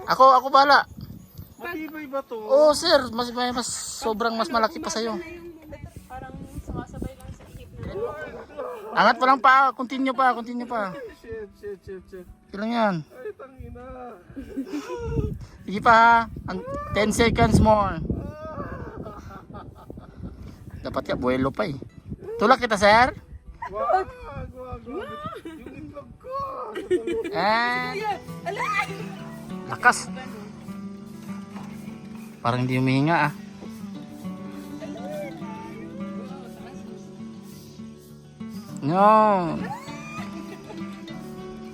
Ako bahala. Matibay ba to? Oo sir, mas sobrang mas malaki pa sa'yo. Parang sumasabay lang sa ihip na. Angat pa lang pa, continue pa. Shit. Ilang yan? Ay, tangina. Sige pa ha, 10 seconds more. Dapat ka, buwelo pa eh. Tulak kita sir. Wag. Yung itlog ko. Lakas. Parang hindi humihinga ah. No.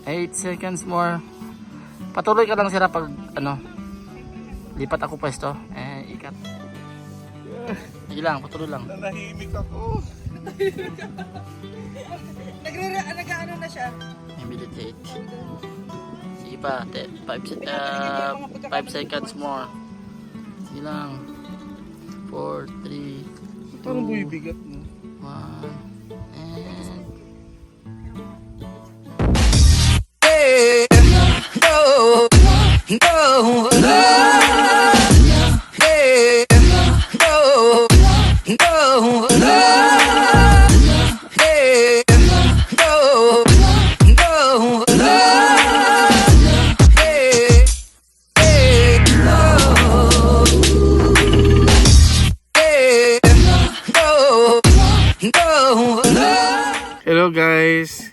8 seconds more. Patuloy ka lang sira pag ano. Lipat ako pwesto. Ikat. Sige lang, patuloy lang. Nanahimik ako. Nag-ano na siya? Meditate. Sige pa, 5 seconds more. Sige lang. 4, 3, 2, Parang bumibigat mo. 1. And Hello guys.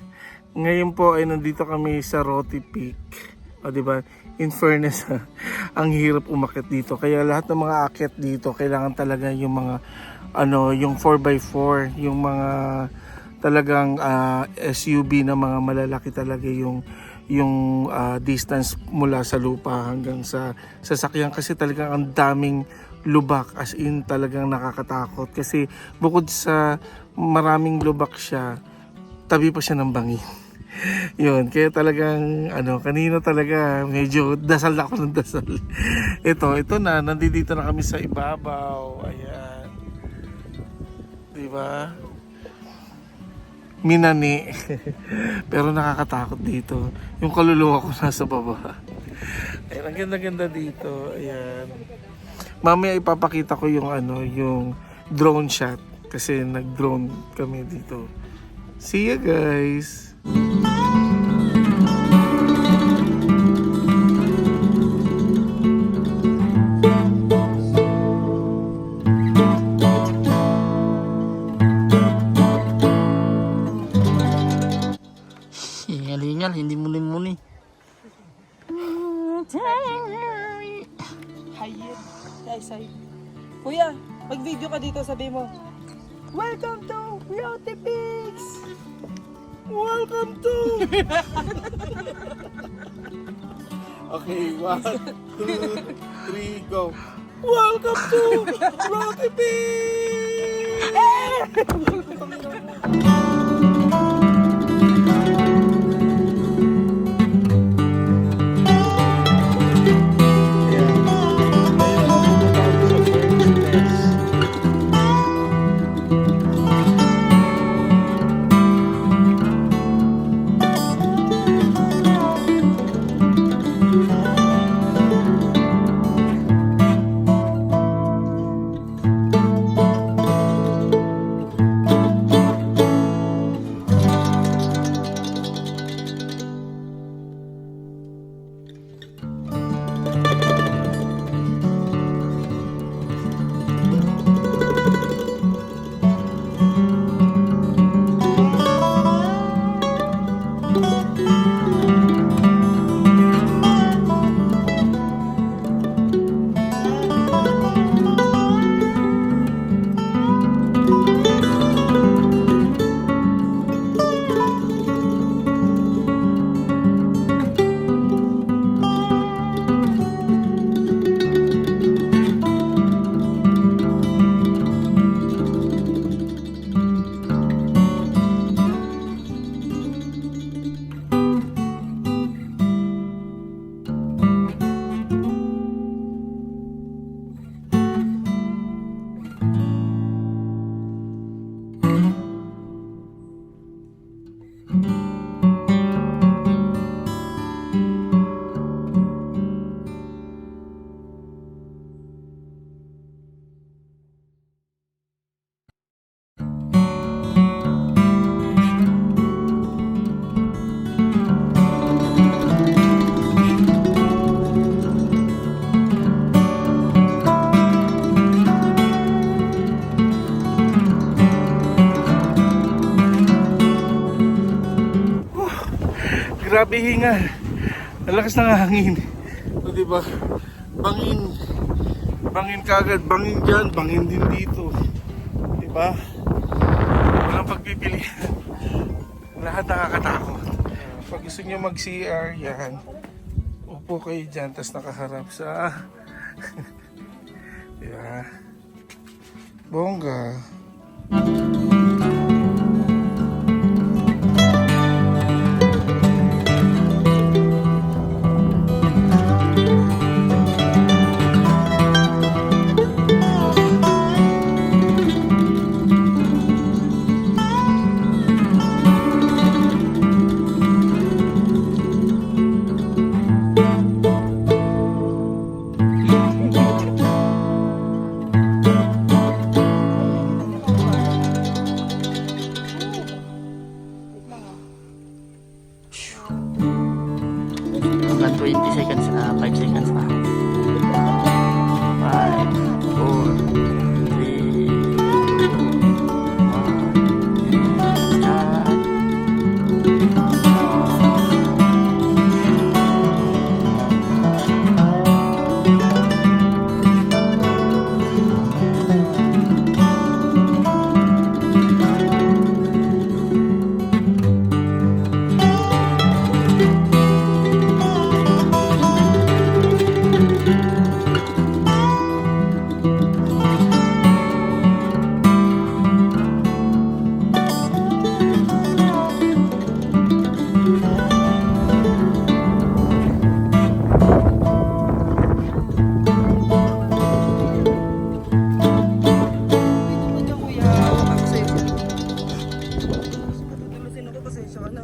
Ngayon po ay nandito kami sa Roty Peak. O di ba? In fairness, ang hirap umakyat dito. Kaya lahat ng mga akyat dito kailangan talaga yung mga yung 4x4, yung mga talagang SUV na mga malalaki talaga yung distance mula sa lupa hanggang sa sasakyan kasi talagang ang daming lubak, as in talagang nakakatakot kasi bukod sa maraming lubak siya, tabi pa siya ng bangin. Yun, kaya talagang kanina talaga medyo dasal ako ng dasal. Ito na, nandito na kami sa ibabaw. Ayan. Diba? Minani. Pero nakakatakot dito. Yung kaluluwa ko nasa baba. Ayan, ang ganda-ganda dito. Ayan. Mamaya ipapakita ko yung yung drone shot kasi nag-drone kami dito. See ya guys. hingal-hingal, hindi muni-muni. Hayır. Ay. Kuya, mag-video ka dito, sabi mo. Welcome to Roty Peaks! Welcome to. Okay, 1, 2, 3, go. Welcome to Roty Grabe hinga. Ang lakas ng hangin. O diba? Bangin. Bangin kagad. Bangin dyan. Bangin din dito. Diba? Walang pagpipilian. Lahat nakakatakot. Pag gusto nyo mag-CR, yan. Upo kayo dyan, tapos nakaharap sa... diba? Bongga. Hanggang 20 seconds na, 5 seconds na. 5, 4, 3, 2, 1, Dito mo dyan, kuya. Ako sa'yo. Matutulusin ako, pasensya ka na.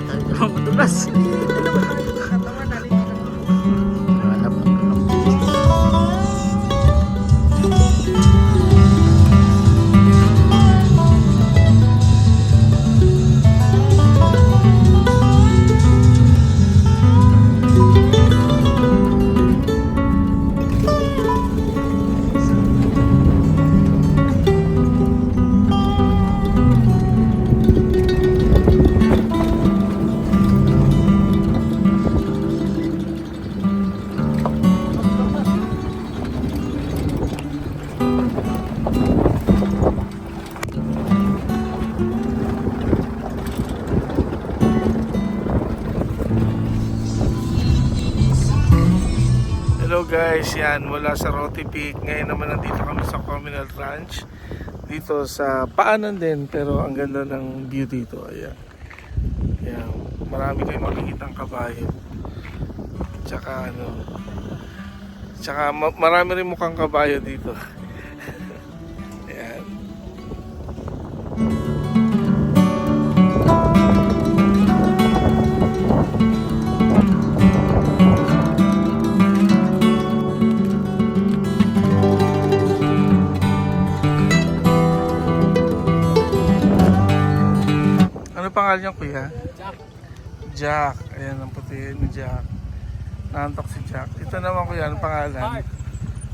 tayo na madulas. Katawan natin. Hanap ng tulong. Hello guys, yan mula sa Roty Peak. Ngayon naman nandito kami sa Communal Ranch. Dito sa paanan din, pero ang ganda ng view dito. Ayan. Ayan. Marami kayong makikitang kabayo. Tsaka ano. Tsaka marami rin mukhang kabayo dito. Ayan. Ano pangalan niyo, kuya? Jack. Jack. Ayan ang puti ni Jack. Nantok si Jack. Ito naman, kuya, ano pangalan? Heart.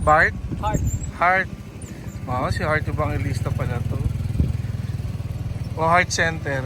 Bart? Heart. Heart. Oo, si Heart yung ilista pala to. O Heart Center.